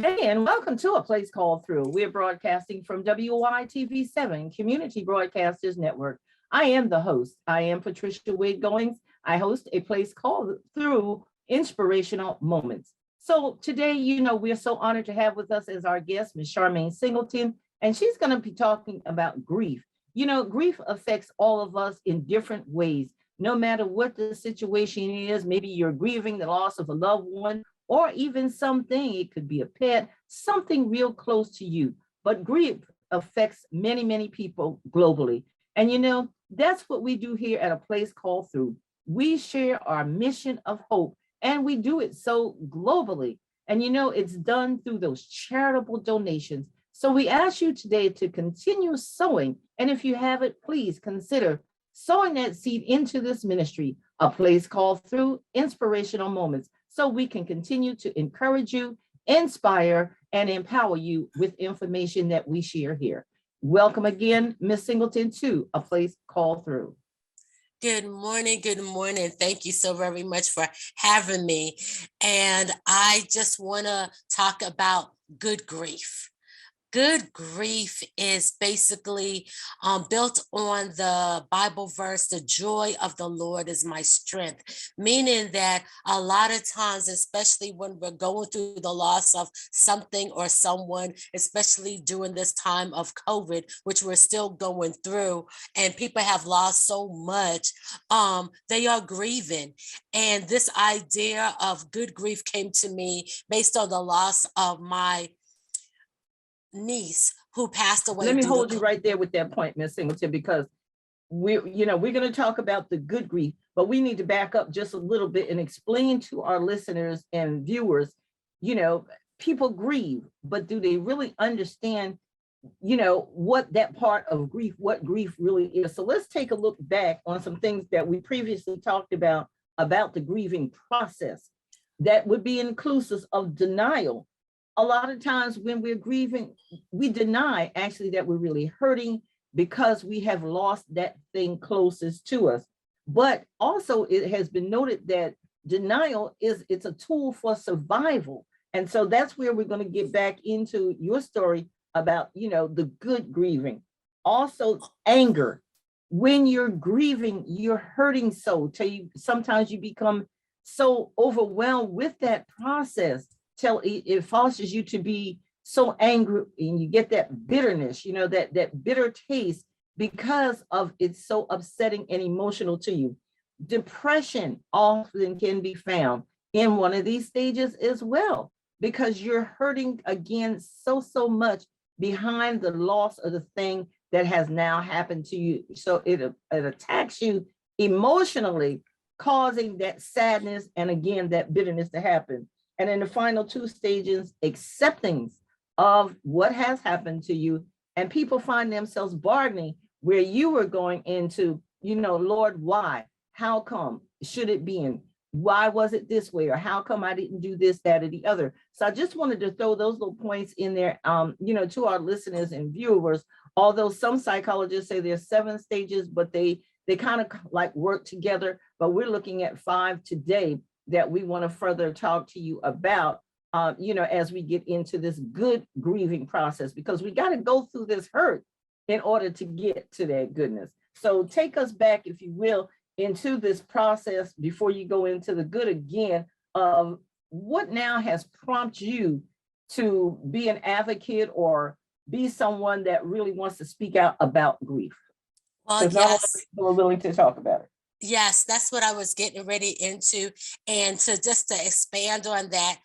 day and welcome to A Place Called Through. We're broadcasting from WYTV7 Community Broadcasters Network. I am the host. I am Patricia Wade Goings. I host A Place Called Through Inspirational Moments. So today, we're so honored to have with us as our guest, Ms. Charmaine Singleton, and she's going to be talking about grief. Grief affects all of us in different ways, no matter what the situation is. Maybe you're grieving the loss of a loved one, or even something, it could be a pet, something real close to you. But grief affects many, many people globally. And that's what we do here at A Place Called Through. We share our mission of hope, and we do it so globally. And it's done through those charitable donations. So we ask you today to continue sowing. And if you haven't, please consider sowing that seed into this ministry, A Place Called Through Inspirational Moments, so we can continue to encourage you, inspire, and empower you with information that we share here. Welcome again, Ms. Singleton, to A Place Called Through. Good morning. Good morning. Thank you so very much for having me. And I just want to talk about good grief. Good grief is basically built on the Bible verse, the joy of the Lord is my strength, meaning that a lot of times, especially when we're going through the loss of something or someone, especially during this time of COVID, which we're still going through, and people have lost so much, they are grieving. And this idea of good grief came to me based on the loss of my niece who passed away. Let me hold you right there with that point, Ms. Singleton, because we're going to talk about the good grief, but we need to back up just a little bit and explain to our listeners and viewers, people grieve, but do they really understand, what that part of grief, what grief really is? So let's take a look back on some things that we previously talked about the grieving process that would be inclusive of denial. A lot of times when we're grieving, we deny actually that we're really hurting because we have lost that thing closest to us. But also it has been noted that denial it's a tool for survival. And so that's where we're going to get back into your story about, the good grieving. Also anger. When you're grieving, you're hurting sometimes you become so overwhelmed with that process. It forces you to be so angry, and you get that bitterness, that bitter taste because of it's so upsetting and emotional to you. Depression often can be found in one of these stages as well, because you're hurting again so much behind the loss of the thing that has now happened to you. So it attacks you emotionally, causing that sadness and again that bitterness to happen. And in the final two stages, acceptance of what has happened to you. And people find themselves bargaining where you were going into, Lord, why? How come? Should it be in? Why was it this way? Or how come I didn't do this, that, or the other? So I just wanted to throw those little points in there, to our listeners and viewers. Although some psychologists say there's 7 stages, but they kind of like work together. But we're looking at 5 today that we want to further talk to you about, as we get into this good grieving process, because we got to go through this hurt in order to get to that goodness. So take us back, if you will, into this process before you go into the good again of what now has prompted you to be an advocate or be someone that really wants to speak out about grief. Well, yes, people are willing to talk about it. Yes, that's what I was getting ready into. And to expand on that,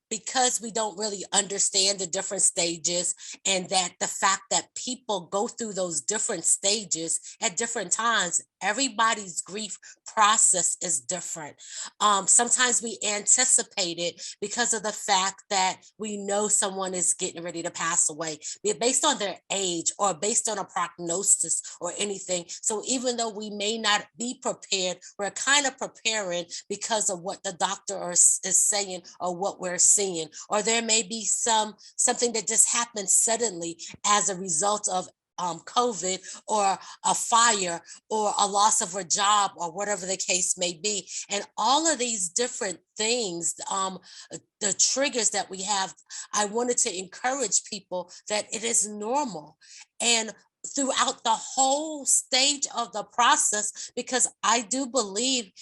because we don't really understand the different stages, and that the fact that people go through those different stages at different times, everybody's grief process is different. Sometimes we anticipate it because of the fact that we know someone is getting ready to pass away, based on their age or based on a prognosis or anything. So even though we may not be prepared, we're kind of preparing because of what the doctor is saying or what we're seeing. Or there may be something that just happens suddenly as a result of COVID or a fire or a loss of a job or whatever the case may be. And all of these different things, the triggers that we have, I wanted to encourage people that it is normal. And throughout the whole stage of the process, because I do believe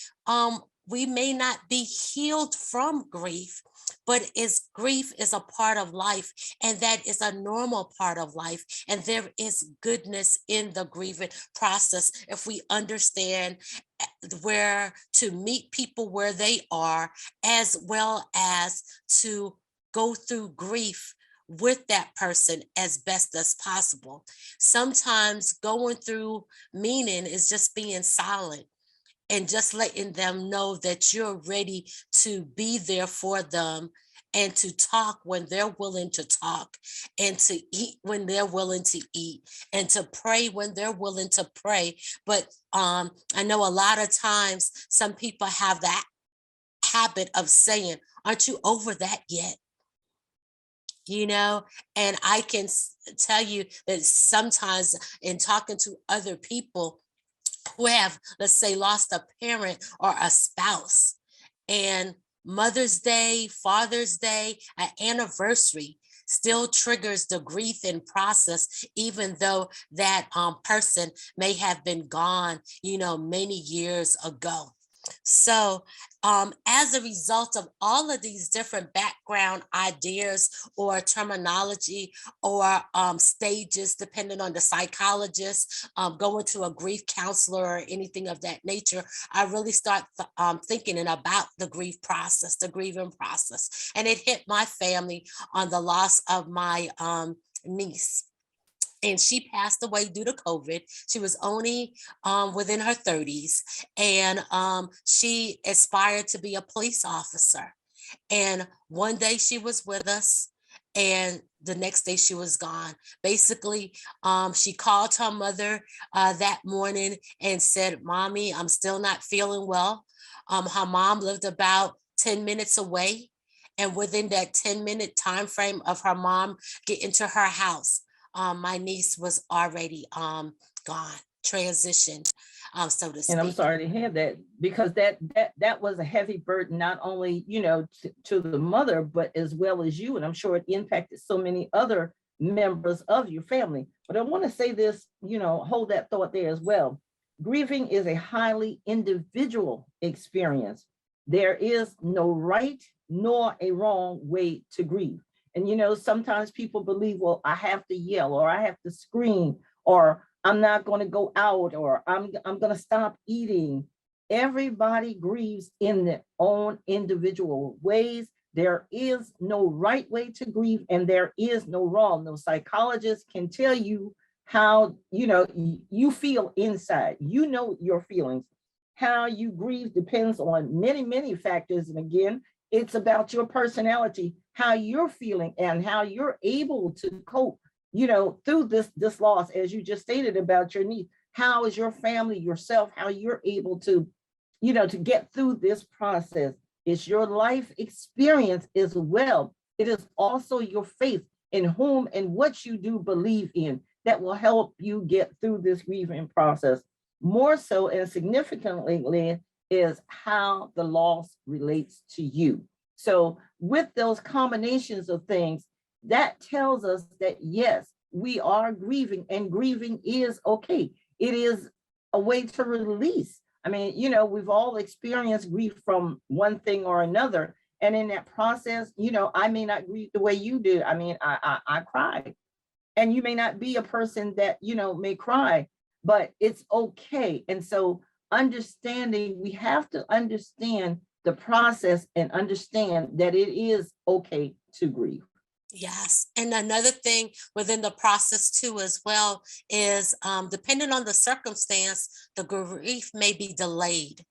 we may not be healed from grief, but grief is a part of life, and that is a normal part of life. And there is goodness in the grieving process if we understand where to meet people where they are, as well as to go through grief with that person as best as possible. Sometimes going through meaning is just being silent and just letting them know that you're ready to be there for them, and to talk when they're willing to talk, and to eat when they're willing to eat, and to pray when they're willing to pray. But I know a lot of times some people have that habit of saying, aren't you over that yet? You know, and I can tell you that sometimes in talking to other people who have, let's say, lost a parent or a spouse, and Mother's Day, Father's Day, an anniversary still triggers the grief in process, even though that person may have been gone, many years ago. So, as a result of all of these different background ideas or terminology or stages, depending on the psychologist, going to a grief counselor or anything of that nature, I really start thinking about the grief process, the grieving process. And it hit my family on the loss of my niece. And she passed away due to COVID. She was only within her 30s, and she aspired to be a police officer. And one day she was with us, and the next day she was gone. Basically, she called her mother that morning and said, "Mommy, I'm still not feeling well." Her mom lived about 10 minutes away. And within that 10-minute time frame of her mom getting to her house, my niece was already gone, transitioned, so to And I'm speak. sorry to hear that, because that was a heavy burden, not only, to the mother, but as well as you. And I'm sure it impacted so many other members of your family. But I want to say this, hold that thought there as well. Grieving is a highly individual experience. There is no right nor a wrong way to grieve. And sometimes people believe, well, I have to yell, or I have to scream, or I'm not going to go out, or I'm going to stop eating. Everybody grieves in their own individual ways. There is no right way to grieve, and there is no wrong. No psychologist can tell you how you feel inside. Your feelings. How you grieve depends on many, many factors. And again, it's about your personality, how you're feeling, and how you're able to cope, through this loss, as you just stated about your niece. How is your family, yourself, how you're able to, to get through this process? It's your life experience as well. It is also your faith in whom and what you do believe in that will help you get through this grieving process. More so and significantly is how the loss relates to you. So with those combinations of things, that tells us that yes, we are grieving, and grieving is okay. It is a way to release. I mean, we've all experienced grief from one thing or another. And in that process, I may not grieve the way you do. I mean, I cry. And you may not be a person that, may cry, but it's okay. And so we have to understand the process and understand that it is okay to grieve. Yes. And another thing within the process too, as well, is depending on the circumstance, the grief may be delayed.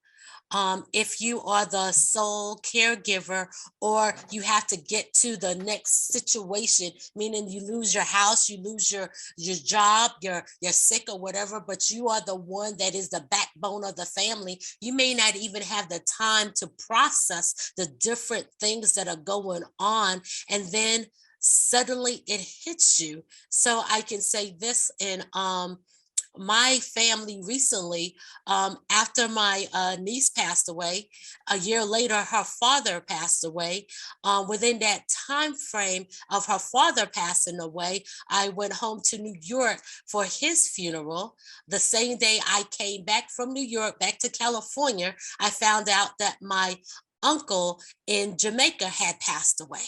If you are the sole caregiver, or you have to get to the next situation, meaning you lose your house, you lose your job, you're sick or whatever, but you are the one that is the backbone of the family, you may not even have the time to process the different things that are going on. And then suddenly it hits you. So I can say this in my family recently, after my niece passed away, a year later her father passed away. Within that time frame of her father passing away, I went home to New York for his funeral. The same day I came back from New York back to California, I found out that my uncle in Jamaica had passed away.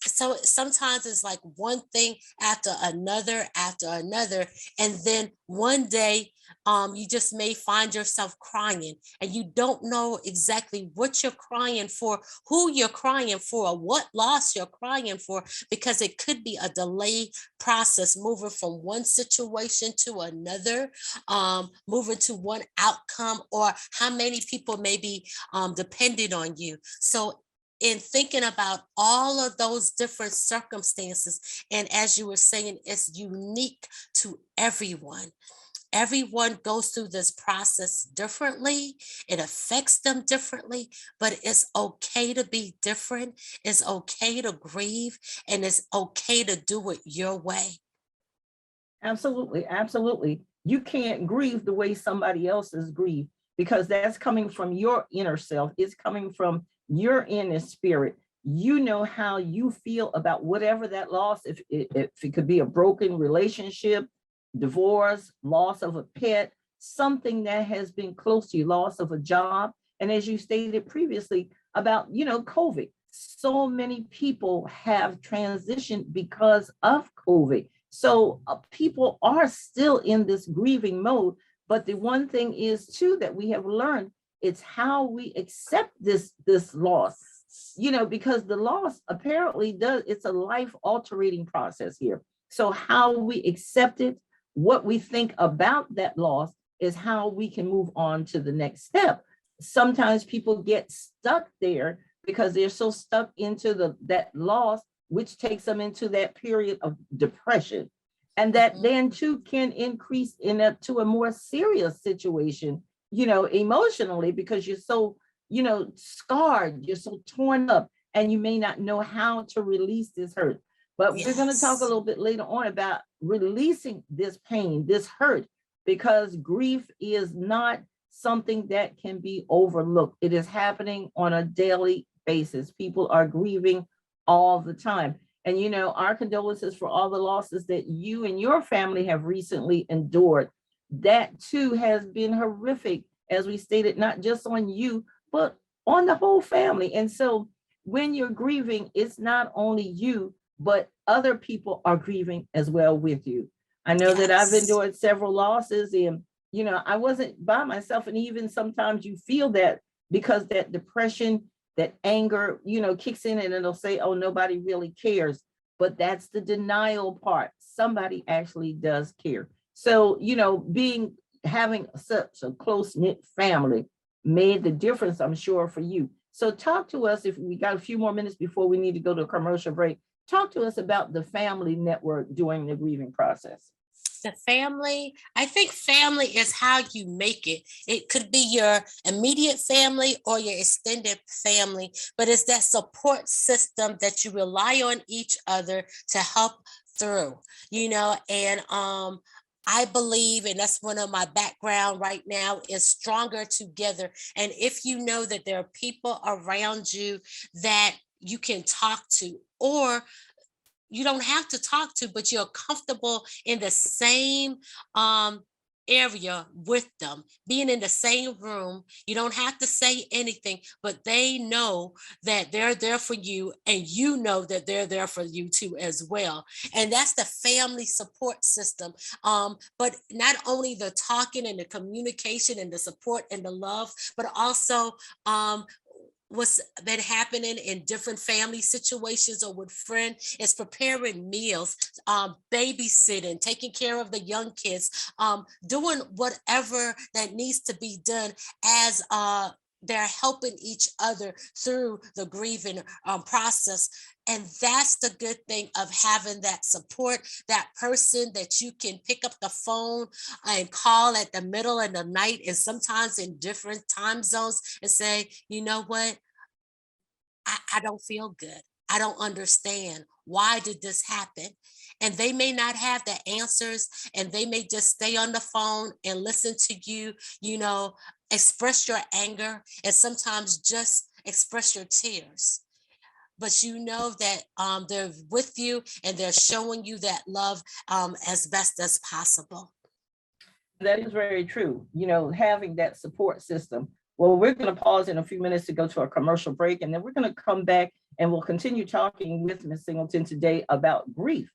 So sometimes it's like one thing after another, and then one day you just may find yourself crying, and you don't know exactly what you're crying for, who you're crying for, or what loss you're crying for, because it could be a delayed process moving from one situation to another, moving to one outcome, or how many people may be depending on you. So in thinking about all of those different circumstances, and as you were saying, it's unique to everyone. Everyone goes through this process differently. It affects them differently, but it's okay to be different. It's okay to grieve, and it's okay to do it your way. Absolutely, absolutely. You can't grieve the way somebody else is grieved, because that's coming from your inner self. It's coming from your inner spirit. You know how you feel about whatever that loss, if it could be a broken relationship, divorce, loss of a pet, something that has been close to you, loss of a job. And as you stated previously about, COVID, so many people have transitioned because of COVID. So people are still in this grieving mode. But the one thing is too that we have learned, it's how we accept this loss. Because the loss apparently does, it's a life altering process here. So how we accept it, what we think about that loss, is how we can move on to the next step. Sometimes people get stuck there because they're so stuck into that loss, which takes them into that period of depression. And that Mhm. then too can increase to a more serious situation, emotionally, because you're so, scarred, you're so torn up, and you may not know how to release this hurt. But we're going to talk a Yes. little bit later on about releasing this pain, this hurt, because grief is not something that can be overlooked. It is happening on a daily basis. People are grieving all the time. And, our condolences for all the losses that you and your family have recently endured. That too has been horrific, as we stated, not just on you, but on the whole family. And so when you're grieving, it's not only you, but other people are grieving as well with you. I know that I've Yes. endured several losses, and, I wasn't by myself. And even sometimes you feel that, because that depression, that anger, kicks in, and it'll say, oh, nobody really cares. But that's the denial part. Somebody actually does care. So, having such a close knit family made the difference, I'm sure, for you. So talk to us, if we got a few more minutes before we need to go to a commercial break. Talk to us about the family network during the grieving process. The family, I think family is how you make it. It could be your immediate family or your extended family, but it's that support system that you rely on each other to help through, and I believe, and that's one of my background right now, is stronger together. And if you know that there are people around you that you can talk to, or you don't have to talk to, but you're comfortable in the same um area with them, being in the same room. You don't have to say anything, but they know that they're there for you, and you know that they're there for you too as well. And that's the family support system. But not only the talking and the communication and the support and the love, but also what's been happening in different family situations or with friends is preparing meals, babysitting, taking care of the young kids, doing whatever that needs to be done as they're helping each other through the grieving process. And that's the good thing of having that support, that person that you can pick up the phone and call at the middle of the night, and sometimes in different time zones, and say, you know what? I don't feel good. I don't understand. Why did this happen? And they may not have the answers, and they may just stay on the phone and listen to you, express your anger, and sometimes just express your tears. But you know that they're with you and they're showing you that love as best as possible. That is very true. Having that support system. Well, we're going to pause in a few minutes to go to a commercial break, and then we're going to come back and we'll continue talking with Ms. Singleton today about grief,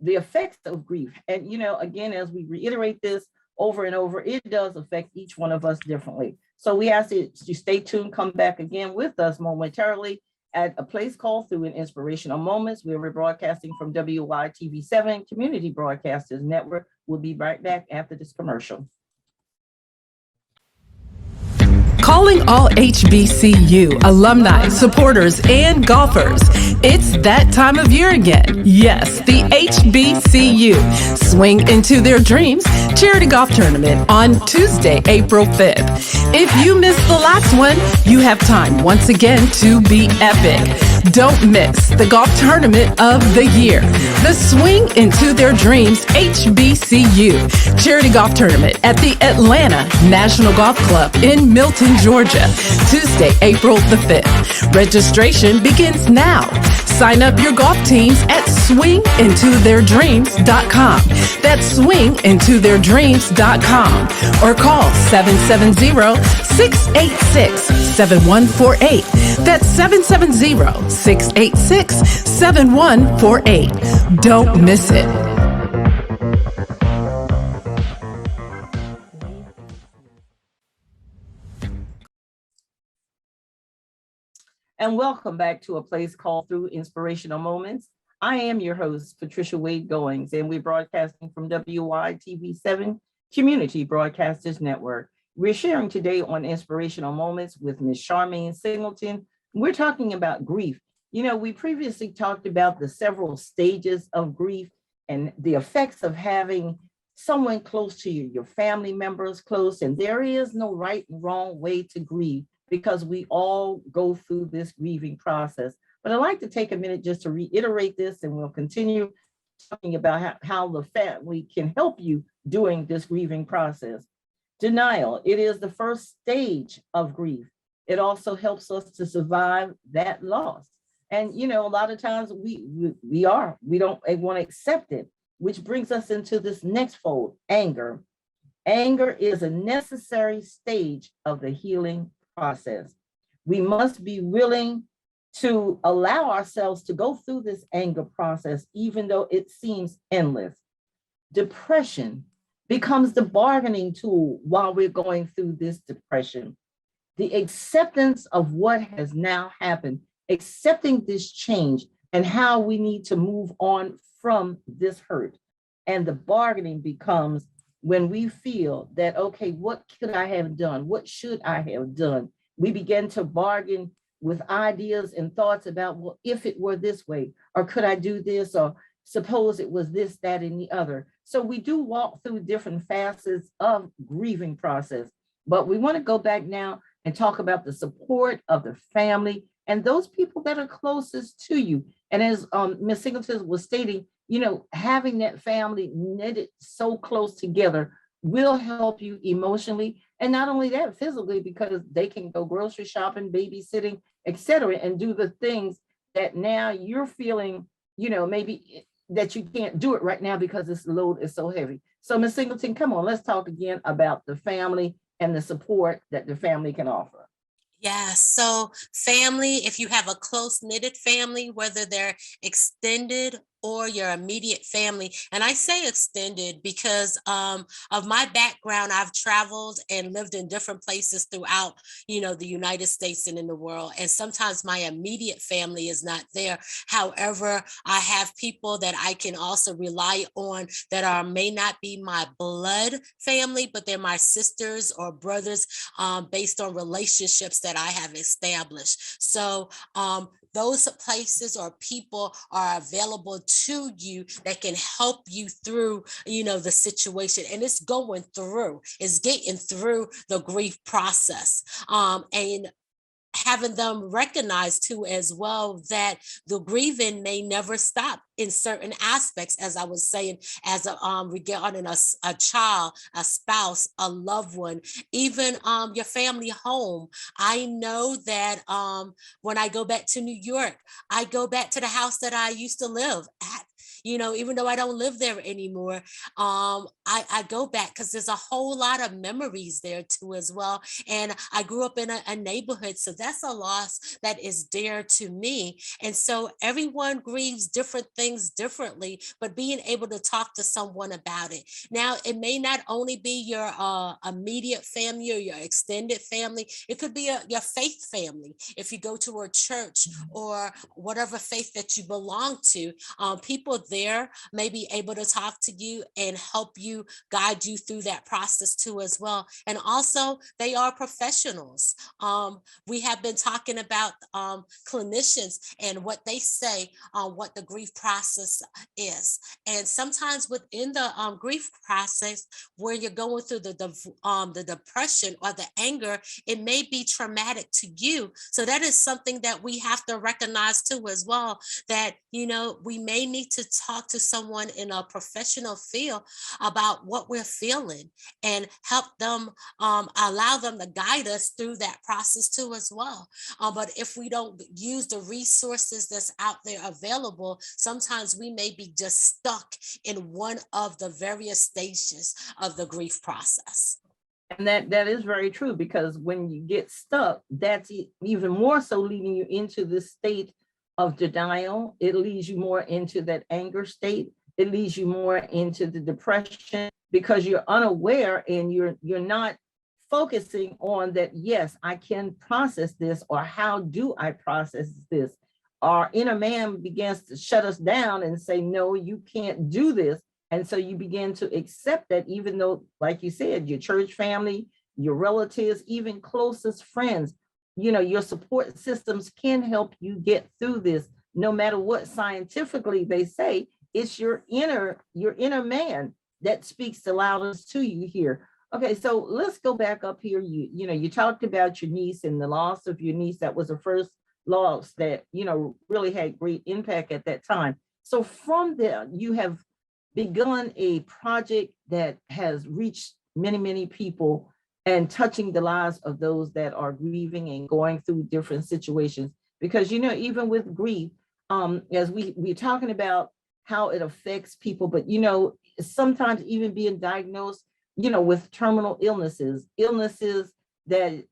the effects of grief. And, again, as we reiterate this over and over, it does affect each one of us differently. So we ask you to stay tuned, come back again with us momentarily at a place called Through in Inspirational Moments, where we're broadcasting from WYTV7 Community Broadcasters Network. We'll be right back after this commercial. Calling all HBCU alumni, supporters, and golfers. It's that time of year again. Yes, the HBCU Swing Into Their Dreams charity golf tournament on Tuesday, April 5th. If you missed the last one, you have time once again to be epic. Don't miss the golf tournament of the year, the Swing Into Their Dreams HBCU charity golf tournament at the Atlanta National Golf Club in Milton, Georgia, Tuesday, April the 5th. Registration begins now. Sign up your golf teams at swingintotheirdreams.com. That's swingintotheirdreams.com, or call 770-686-7148. That's 770-686-7148. Don't miss it. And welcome back to a place called Through Inspirational Moments. I am your host, Patricia Wade Goings, and we're broadcasting from WYTV7 Community Broadcasters Network. We're sharing today on Inspirational Moments with Ms. Charmaine Singleton. We're talking about grief. We previously talked about the several stages of grief and the effects of having someone close to you, your family members close, and there is no right and wrong way to grieve, because we all go through this grieving process. But I'd like to take a minute just to reiterate this, and we'll continue talking about how the family can help you during this grieving process. Denial, it is the first stage of grief. It also helps us to survive that loss. And, a lot of times we don't want to accept it, which brings us into this next fold, anger. Anger is a necessary stage of the healing process. We must be willing to allow ourselves to go through this anger process, even though it seems endless. Depression becomes the bargaining tool while we're going through this depression. The acceptance of what has now happened, accepting this change and how we need to move on from this hurt. And the bargaining becomes when we feel that, okay, what could I have done? What should I have done? We begin to bargain with ideas and thoughts about, well, if it were this way, or could I do this, or suppose it was this, that, and the other. So we do walk through different facets of grieving process, but we want to go back now and talk about the support of the family and those people that are closest to you. And as Ms. Singleton was stating, having that family knitted so close together will help you emotionally, and not only that, physically, because they can go grocery shopping, babysitting, etc., and do the things that now you're feeling, maybe that you can't do it right now because this load is so heavy. So Ms. Singleton, come on, let's talk again about the family and the support that the family can offer. Yeah, so family, if you have a close knitted family, whether they're extended or your immediate family, and I say extended because of my background, I've traveled and lived in different places throughout, the United States and in the world. And sometimes my immediate family is not there. However, I have people that I can also rely on that may not be my blood family, but they're my sisters or brothers based on relationships that I have established. So those places or people are available to you that can help you through, the situation. And it's getting through the grief process. And having them recognize too as well that the grieving may never stop in certain aspects, as I was saying, as a regarding a child, a spouse, a loved one, even your family home. I know that when I go back to New York, I go back to the house that I used to live at. Even though I don't live there anymore, I go back because there's a whole lot of memories there too as well. And I grew up in a neighborhood, so that's a loss that is dear to me. And so everyone grieves different things differently, but being able to talk to someone about it. Now, it may not only be your immediate family or your extended family, it could be your faith family. If you go to a church or whatever faith that you belong to, people there may be able to talk to you and help you, guide you through that process too as well. And also, they are professionals. We have been talking about clinicians and what they say on what the grief process is. And sometimes within the grief process, where you're going through the depression or the anger, it may be traumatic to you. So that is something that we have to recognize too as well, that we may need to talk to someone in a professional field about what we're feeling and help them, allow them to guide us through that process too as well. But if we don't use the resources that's out there available, sometimes we may be just stuck in one of the various stages of the grief process. And that is very true, because when you get stuck, that's even more so leading you into this state of denial. It leads you more into that anger state. It leads you more into the depression, because you're unaware and you're not focusing on that. Yes, I can process this, or how do I process this? Our inner man begins to shut us down and say, no, you can't do this. And so you begin to accept that, even though, like you said, your church family, your relatives, even closest friends, your support systems can help you get through this. No matter what scientifically they say, it's your inner man that speaks the loudest to you here. Okay, so let's go back up here. You talked about your niece and the loss of your niece. That was the first loss that really had great impact at that time. So from there, you have begun a project that has reached many, many people and touching the lives of those that are grieving and going through different situations. Because even with grief, as we're talking about how it affects people, but sometimes even being diagnosed with terminal illnesses that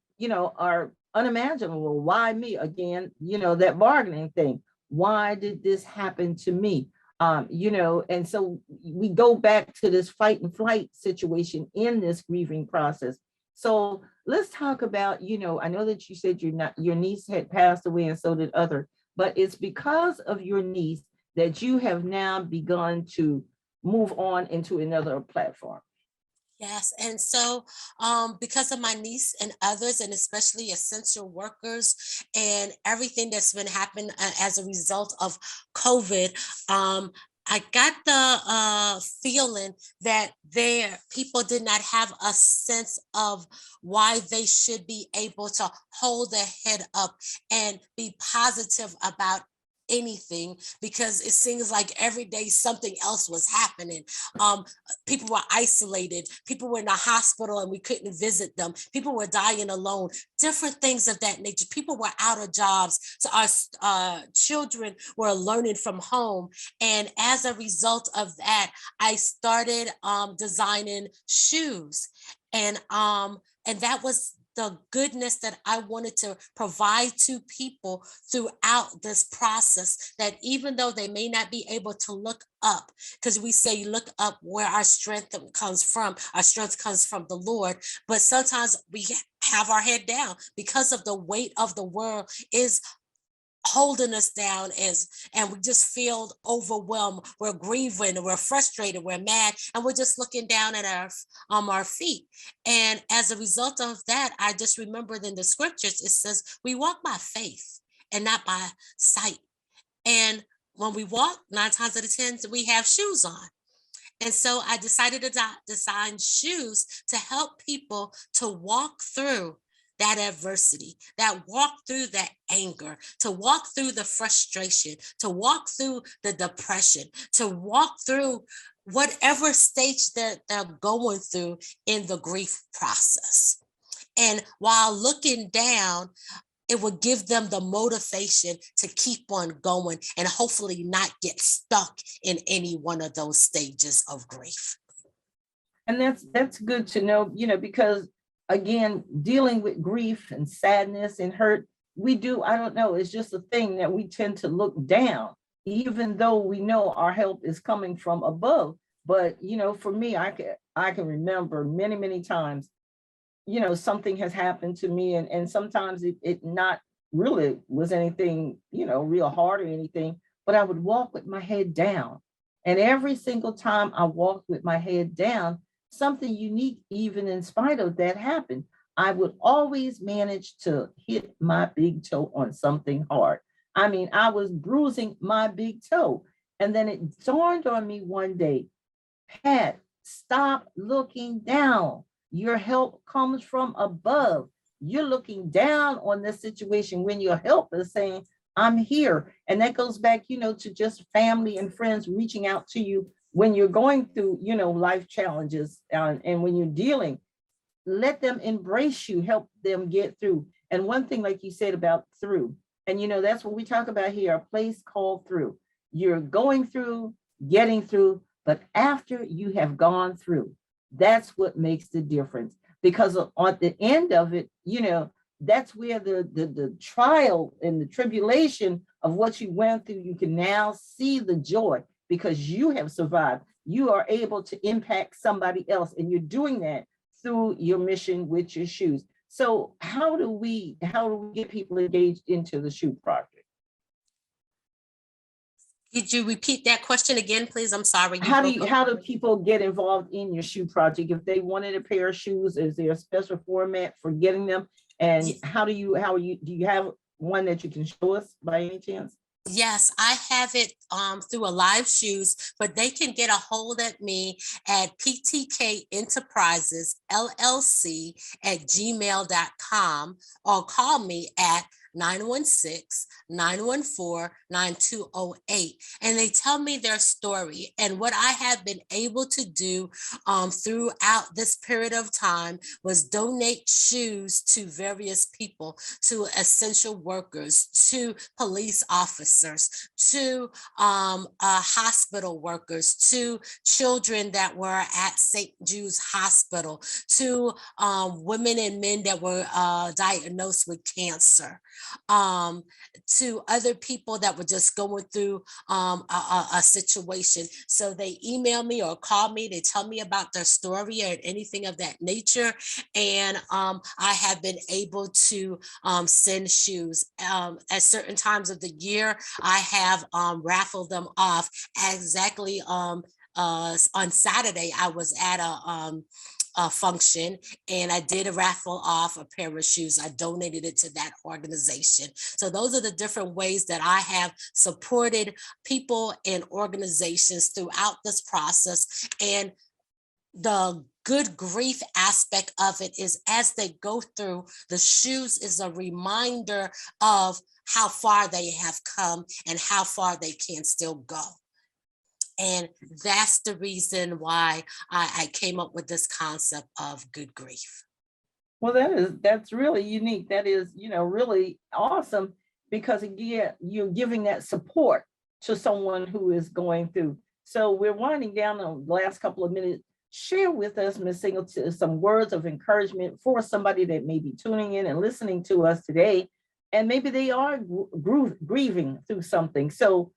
are unimaginable. Why me? Again, that bargaining thing. Why did this happen to me? And so we go back to this fight and flight situation in this grieving process. So let's talk about, I know that you said your niece had passed away, and so did others, but it's because of your niece that you have now begun to move on into another platform. Yes. And so because of my niece and others, and especially essential workers and everything that's been happening as a result of COVID, I got the feeling that people did not have a sense of why they should be able to hold their head up and be positive about anything, because it seems like every day something else was happening. People were isolated, people were in the hospital and we couldn't visit them, people were dying alone, different things of that nature. People were out of jobs, so our children were learning from home. And as a result of that, I started designing shoes, and that was the goodness that I wanted to provide to people throughout this process, that even though they may not be able to look up, because we say look up where our strength comes from. Our strength comes from the Lord, but sometimes we have our head down because of the weight of the world is holding us down, and we just feel overwhelmed. We're grieving, we're frustrated, we're mad, and we're just looking down at our feet. And as a result of that, I just remembered in the scriptures, it says we walk by faith and not by sight. And when we walk, 9 times out of 10, we have shoes on. And so I decided to design shoes to help people to walk through that adversity, that walk through that anger, to walk through the frustration, to walk through the depression, to walk through whatever stage that they're going through in the grief process. And while looking down, it will give them the motivation to keep on going and hopefully not get stuck in any one of those stages of grief. And that's good to know, because again, dealing with grief and sadness and hurt, I don't know, it's just a thing that we tend to look down, even though we know our help is coming from above. But, for me, I can remember many, many times, something has happened to me, and sometimes it not really was anything, real hard or anything, but I would walk with my head down. And every single time I walked with my head down, something unique, even in spite of that, happened. I would always manage to hit my big toe on something hard. I mean, I was bruising my big toe. And then it dawned on me one day, Pat, stop looking down. Your help comes from above. You're looking down on this situation when your help is saying, I'm here. And that goes back, to just family and friends reaching out to you when you're going through, life challenges, and when you're dealing, let them embrace you, help them get through. And one thing, like you said about through, and that's what we talk about here, a place called through. You're going through, getting through, but after you have gone through, that's what makes the difference. Because on the end of it, that's where the trial and the tribulation of what you went through, you can now see the joy because you have survived. You are able to impact somebody else, and you're doing that through your mission with your shoes. So how do we get people engaged into the shoe project? Could you repeat that question again, please? I'm sorry. How do people get involved in your shoe project? If they wanted a pair of shoes, is there a special format for getting them? And do you have one that you can show us by any chance? Yes, I have it through a live shoes, but they can get a hold of me at PTK Enterprises LLC at gmail.com or call me at 916-914-9208. And they tell me their story. And what I have been able to do throughout this period of time was donate shoes to various people, to essential workers, to police officers, to hospital workers, to children that were at St. Jude's Hospital, to women and men that were diagnosed with cancer, to other people that were just going through a situation. So they email me or call me, they tell me about their story or anything of that nature. And I have been able to send shoes. At certain times of the year, I have raffled them off. Exactly on Saturday, I was at a function and I did a raffle off a pair of shoes. I donated it to that organization. So those are the different ways that I have supported people and organizations throughout this process. And the good grief aspect of it is as they go through, the shoes is a reminder of how far they have come and how far they can still go. And that's the reason why I came up with this concept of good grief. Well, that's really unique. That is, really awesome, because again, you're giving that support to someone who is going through. So we're winding down the last couple of minutes. Share with us, Ms. Singleton, some words of encouragement for somebody that may be tuning in and listening to us today, and maybe they are grieving through something. So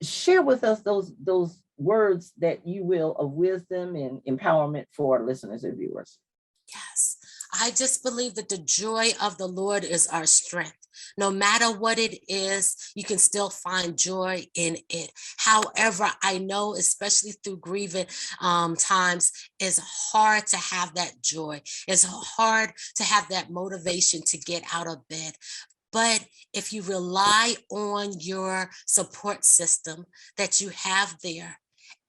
share with us those words that you will of wisdom and empowerment for our listeners and viewers. Yes, I just believe that the joy of the Lord is our strength. No matter what it is, you can still find joy in it. However, I know, especially through grieving times, it's hard to have that joy. It's hard to have that motivation to get out of bed. But if you rely on your support system that you have there,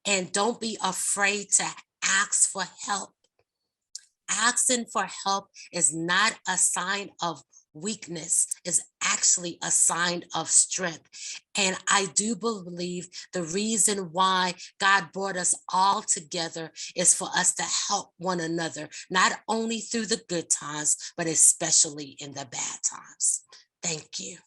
and don't be afraid to ask for help, asking for help is not a sign of weakness, is actually a sign of strength. And I do believe the reason why God brought us all together is for us to help one another, not only through the good times, but especially in the bad times. Thank you.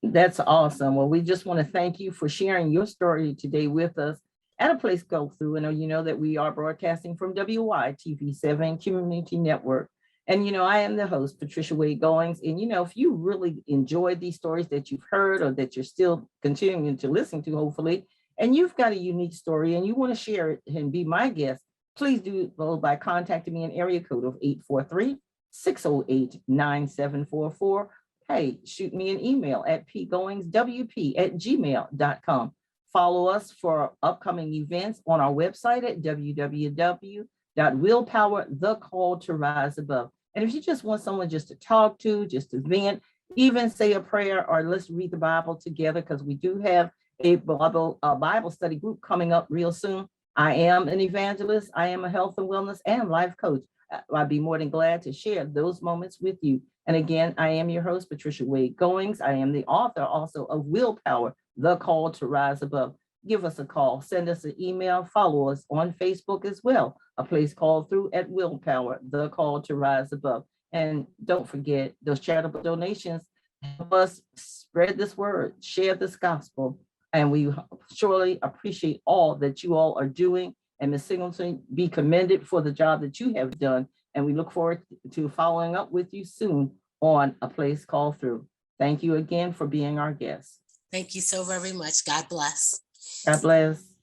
That's awesome. Well, we just want to thank you for sharing your story today with us at A Place Go Through. And you know that we are broadcasting from WYTV7 Community Network. And I am the host, Patricia Wade Goings. And if you really enjoyed these stories that you've heard or that you're still continuing to listen to, hopefully, and you've got a unique story and you want to share it and be my guest, please do so by contacting me in area code of 843-608-9744. Hey, shoot me an email at pgoingswp@gmail.com. Follow us for upcoming events on our website at www.willpower, the call to rise above. And if you just want someone just to talk to, just to vent, even say a prayer, or let's read the Bible together, because we do have a Bible study group coming up real soon. I am an evangelist. I am a health and wellness and life coach. I'd be more than glad to share those moments with you. And again, I am your host, Patricia Wade Goings. I am the author also of Willpower, the Call to Rise Above. Give us a call, send us an email, follow us on Facebook as well. A Place Called Through at Willpower, the Call to Rise Above. And don't forget, those charitable donations help us spread this word, share this gospel. And we surely appreciate all that you all are doing. And Ms. Singleton, be commended for the job that you have done. And we look forward to following up with you soon on A Place Called Through. Thank you again for being our guest. Thank you so very much. God bless. God bless.